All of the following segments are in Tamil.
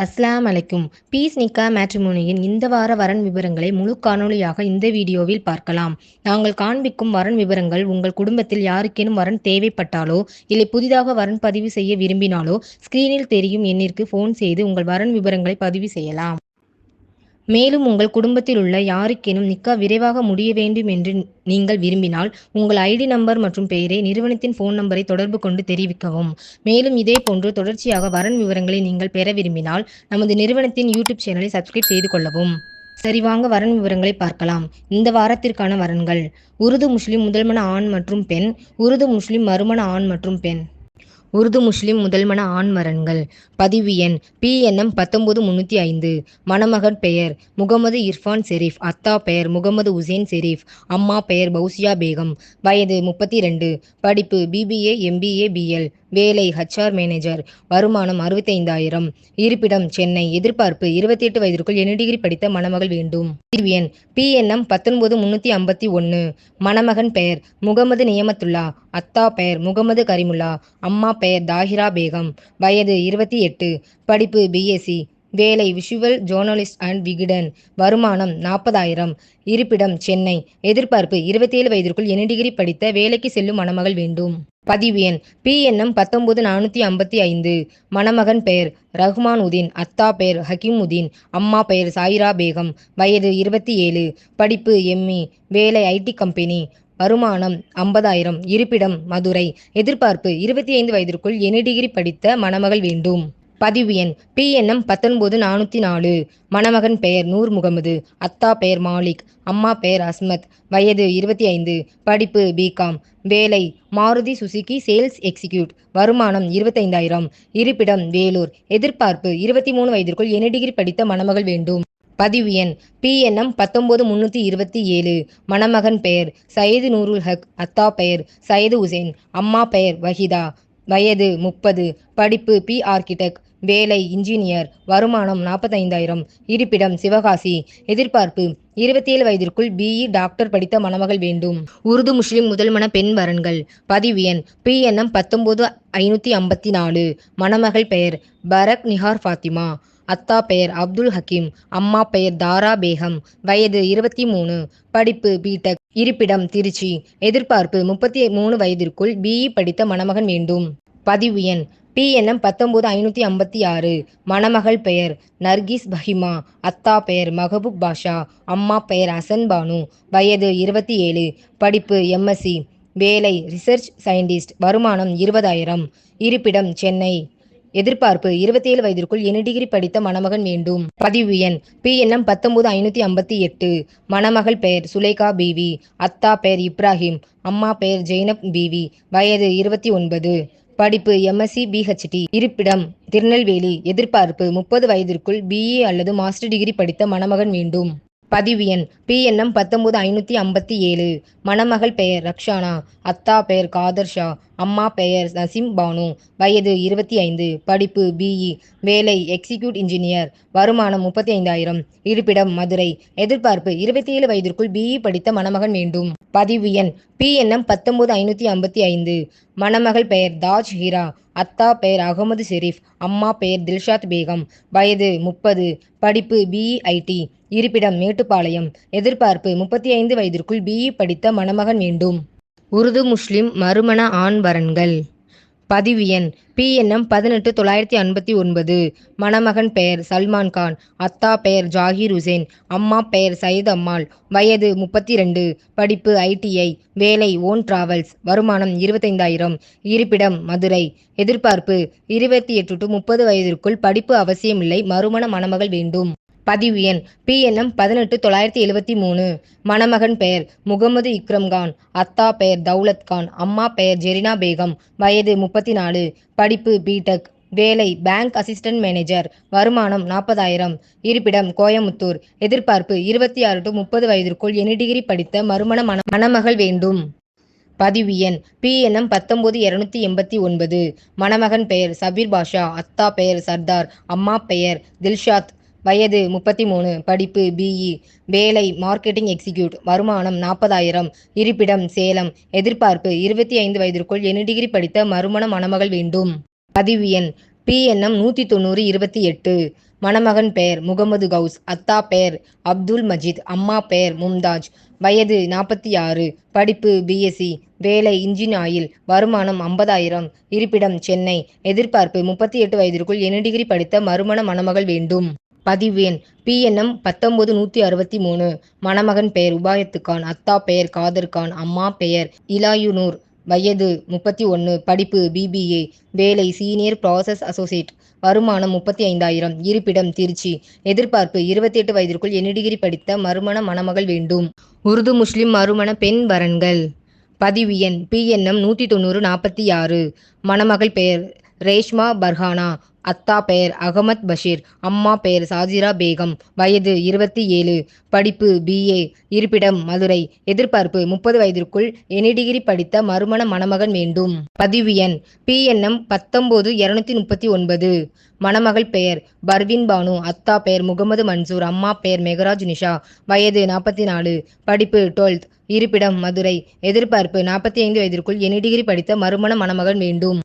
அஸ்ஸலாமு அலைக்கும். பீஸ் நிக்கா மேட்ரிமோனியின் இந்த வார வரன் விவரங்களை முழு காணொளியாக இந்த வீடியோவில் பார்க்கலாம். நாங்கள் காண்பிக்கும் வரன் விவரங்கள் உங்கள் குடும்பத்தில் யாருக்கேனும் வரன் தேவைப்பட்டாலோ இல்லை புதிதாக வரன் பதிவு செய்ய விரும்பினாலோ ஸ்கிரீனில் தெரியும் எண்ணிற்கு ஃபோன் செய்து உங்கள் வரன் விவரங்களை பதிவு செய்யலாம். மேலும் உங்கள் குடும்பத்தில் உள்ள யாருக்கேனும் நிக்கா விரைவாக முடிய வேண்டும் என்று நீங்கள் விரும்பினால் உங்கள் ஐடி நம்பர் மற்றும் பெயரை நிறுவனத்தின் ஃபோன் நம்பரை தொடர்பு கொண்டு தெரிவிக்கவும். மேலும் இதே போன்று தொடர்ச்சியாக வரன் விவரங்களை நீங்கள் பெற விரும்பினால் நமது நிறுவனத்தின் யூடியூப் சேனலை சப்ஸ்கிரைப் செய்து கொள்ளவும். சரி, வாங்க வரன் விவரங்களை பார்க்கலாம். இந்த வாரத்திற்கான வரன்கள்: உருது முஸ்லிம் முதல்மண ஆண் மற்றும் பெண், உருது முஸ்லிம் மறுமண ஆண் மற்றும் பெண். உருது முஸ்லிம் முதல்மண ஆண் வரன்கள். பதிவு எண் PNM 19305. மணமகன் பெயர் முகமது இர்ஃபான் ஷெரீப், அத்தா பெயர் முகமது உசேன் ஷெரீப், அம்மா பெயர் பௌசியா பேகம், வயது 32, படிப்பு BBA MBA BL, வேலை HR மேனேஜர், வருமானம் 65,000, இருப்பிடம் சென்னை, எதிர்பார்ப்பு 28 வயதிற்குள் என்ன டிகிரி படித்த மணமகள் வேண்டும். பதிவு எண் PNM 19351. மணமகன் பெயர் முகமது நியமத்துல்லா, அத்தா பெயர் முகமது கரிமுல்லா, அம்மா பெயர் தாஹிரா பேகம், வயது 28, படிப்பு BSc, வேலை விஷுவல் ஜேர்னலிஸ்ட் அண்ட் விகடன், வருமானம் 40,000, இருப்பிடம் சென்னை, எதிர்பார்ப்பு 27 வயதிற்குள் என்ன டிகிரி படித்த வேலைக்கு செல்லும் மணமகள் வேண்டும். பதிவு எண் PNM 19455. மணமகன் பெயர் ரஹ்மான் உதீன், அத்தா பெயர் ஹக்கீம் உதீன், அம்மா பெயர் சாயிரா பேகம், வயது 27, படிப்பு ME, வேலை IT கம்பெனி, வருமானம் 50,000, இருப்பிடம் மதுரை, எதிர்பார்ப்பு 25 வயதிற்குள் என்ன டிகிரி படித்த மணமகள் வேண்டும். பதிவு எண் PNM 19404. மணமகன் பெயர் நூர் முகமது, அத்தா பெயர் மாலிக், அம்மா பெயர் அஸ்மத், வயது 25, படிப்பு BCom, வேலை மாருதி சுசுகி சேல்ஸ் எக்ஸிக்யூட், வருமானம் 25,000, இருப்பிடம் வேலூர், எதிர்பார்ப்பு 23 வயதிற்குள் என்ன டிகிரி படித்த மணமகள் வேண்டும். பதிவு எண் PNM 19327. மணமகன் பெயர் சையது நூருல் ஹக், அத்தா பெயர் சையது உசேன், அம்மா பெயர் வஹிதா, வயது 30, படிப்பு P ஆர்கிடெக்ட், வேலை இன்ஜினியர், வருமானம் 45,000, இருப்பிடம் சிவகாசி, எதிர்பார்ப்பு 27 வயதிற்குள் BE டாக்டர் படித்த மணமகள் வேண்டும். உருது முஸ்லிம் முதல்மண பெண் வரன்கள். பதிவு எண் PNM 19554. மணமகள் பெயர் பரக் நிஹார் ஃபாத்திமா, அத்தா பெயர் அப்துல் ஹக்கீம், அம்மா பெயர் தாரா பேகம், வயது 23, படிப்பு BTech, இருப்பிடம் திருச்சி, எதிர்பார்ப்பு 33 வயதிற்குள் BE படித்த மணமகன் வேண்டும். பதிவு எண் PNM 19556. மணமகள் பெயர் நர்கிஸ் பஹிமா, அத்தா பெயர் மஹபூப் பாஷா, அம்மா பெயர் ஹசன் பானு, வயது 27, படிப்பு MSc, வேலை ரிசர்ச் சயின்டிஸ்ட், வருமானம் 20,000, இருப்பிடம் சென்னை, எதிர்பார்ப்பு 27 வயதிற்குள் என்ன டிகிரி படித்த மணமகன் வேண்டும். பதிவு எண் PNM 19558. மணமகள் பெயர் சுலைகா பீவி, அத்தா பெயர் இப்ராஹிம், அம்மா பெயர் ஜெய்னப் பீவி, வயது 29, படிப்பு MSc BHT, இருப்பிடம் திருநெல்வேலி, எதிர்பார்ப்பு 30 வயதிற்குள் BE அல்லது மாஸ்டர் டிகிரி படித்த மணமகன் வேண்டும். பதிவு எண் PNM 19557. மணமகள் பெயர் ரக்ஷானா, அத்தா பெயர் காதர் ஷா, அம்மா பெயர் நசீம் பானு, வயது 25, படிப்பு BE, வேலை எக்ஸிக்யூட் இன்ஜினியர், வருமானம் 35,000, இருப்பிடம் மதுரை, எதிர்பார்ப்பு 27 வயதிற்குள் BE படித்த மணமகன் வேண்டும். பதிவு எண் PNM 19555. மணமகள் பெயர் தாஜ் ஹீரா, அத்தா பெயர் அகமது ஷெரீப், அம்மா பெயர் தில்ஷாத் பேகம், வயது 30, படிப்பு BE IT, இருப்பிடம் மேட்டுப்பாளையம், எதிர்பார்ப்பு 35 வயதிற்குள் BE படித்த மணமகன் வேண்டும். உருது முஸ்லிம் மறுமண ஆண் வரன்கள். பதிவு எண் PNM 18959. மணமகன் பெயர் சல்மான் கான், அத்தா பெயர் ஜாகிர் உசேன், அம்மா பெயர் சையத் அம்மாள், வயது 32, படிப்பு ITI, வேலை ஓன் டிராவல்ஸ், வருமானம் 25,000, இருப்பிடம் மதுரை, எதிர்பார்ப்பு 28 to 30 வயதிற்குள் படிப்பு அவசியமில்லை, மறுமண மணமகள் வேண்டும். பதிவு எண் PNM 18973. மணமகன் பெயர் முகமது இக்ரம் கான், அத்தா பெயர் தௌலத் கான், அம்மா பெயர் ஜெரினா பேகம், வயது 34, படிப்பு BTech, வேலை பேங்க் அசிஸ்டன்ட் மேனேஜர், வருமானம் 40,000, இருப்பிடம் கோயமுத்தூர், எதிர்பார்ப்பு 26 to 30 வயதிற்குள் என்ன டிகிரி படித்த மணமகள் வேண்டும். பதிவு எண் PNM 19289. மணமகன் பெயர் சபீர் பாஷா, அத்தா பெயர் சர்தார், அம்மா பெயர் தில்ஷாத், வயது 33, படிப்பு BE, வேலை மார்க்கெட்டிங் எக்ஸிக்யூட், வருமானம் 40,000, இருப்பிடம் சேலம், எதிர்பார்ப்பு 25 வயதிற்குள் என்ன டிகிரி படித்த மறுமண மணமகள் வேண்டும். பதிவு எண் PNM 190 28. மணமகன் பெயர் முகமது கவுஸ். அத்தா பெயர் அப்துல் மஜீத். அம்மா பெயர் மும்தாஜ். வயது 46. படிப்பு BSc. வேலை இன்ஜின் ஆயில். வருமானம் 50,000. இருப்பிடம் சென்னை. எதிர்பார்ப்பு 38 வயதிற்குள் எனி டிகிரி படித்த மறுமண மணமகள் வேண்டும். பதிவு எண் PNM 19163. மணமகன் பெயர் உபாயத்துக்கான். அத்தா பெயர் காதர் கான். அம்மா பெயர் இலாயுனூர். வயது 31. படிப்பு BBA. வேலை சீனியர் ப்ராசஸ் அசோசியேட். வருமானம் 35,000. இருப்பிடம் திருச்சி. எதிர்பார்ப்பு 28 வயதிற்குள் எனி டிகிரி படித்த மறுமண மணமகள் வேண்டும். உருது முஸ்லிம் மறுமண பெண் வரன்கள். பதிவு எண் PNM 190 46. மணமகள் பெயர் ரேஷ்மா பர்ஹானா. அத்தா பெயர் அகமத் பஷீர். அம்மா பெயர் சாஜிரா பேகம். வயது 27. படிப்பு BA. இருப்பிடம் மதுரை. எதிர்பார்ப்பு 30 வயதிற்குள் எனி டிகிரி படித்த மறுமண மணமகன் வேண்டும். பதிவு எண் PNM 19239. மணமகள் பெயர் பர்வீன் பானு. அத்தா பெயர் முகமது மன்சூர். அம்மா பெயர் மெகராஜ் நிஷா. வயது 44. படிப்பு 12th. இருப்பிடம் மதுரை. எதிர்பார்ப்பு 45 வயதிற்குள் எனி டிகிரி படித்த மறுமண மணமகன் வேண்டும்.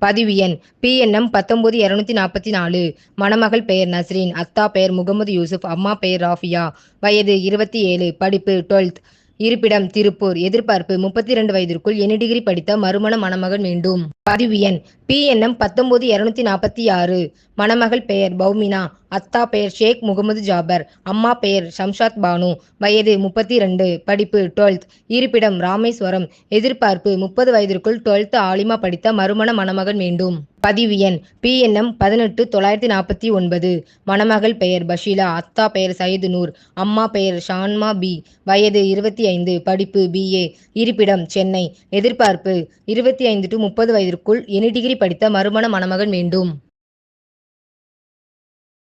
பதிவு எண் PNM 19244. மணமகள் பெயர் நஸ்ரீன். அத்தா பெயர் முகமது யூசுப். அம்மா பெயர் ராஃபியா. வயது 27. படிப்பு 12th. இருப்பிடம் திருப்பூர். எதிர்பார்ப்பு 32 வயதிற்குள் எனி டிகிரி படித்த மறுமண மணமகன் வேண்டும். பதிவு எண் PNM 19246. மணமகள் பெயர் பௌமினா. அத்தா பெயர் ஷேக் முகமது ஜாபர். அம்மா பெயர் ஷம்ஷாத் பானு. வயது 32. படிப்பு 12th. இருப்பிடம் ராமேஸ்வரம். எதிர்பார்ப்பு 30 வயதிற்குள் 12th ஆலிமா படித்த மறுமண மணமகன் வேண்டும். பதிவு எண் PNM 18949. மணமகள் பெயர் பஷீலா. அத்தா பெயர் சையது நூர். அம்மா பெயர் ஷான்மா பி. வயது 25. படிப்பு BA. இருப்பிடம் சென்னை. எதிர்பார்ப்பு 25 to 30 வயதிற்குள் எனி டிகிரி படித்த மறுமண மணமகன் வேண்டும்.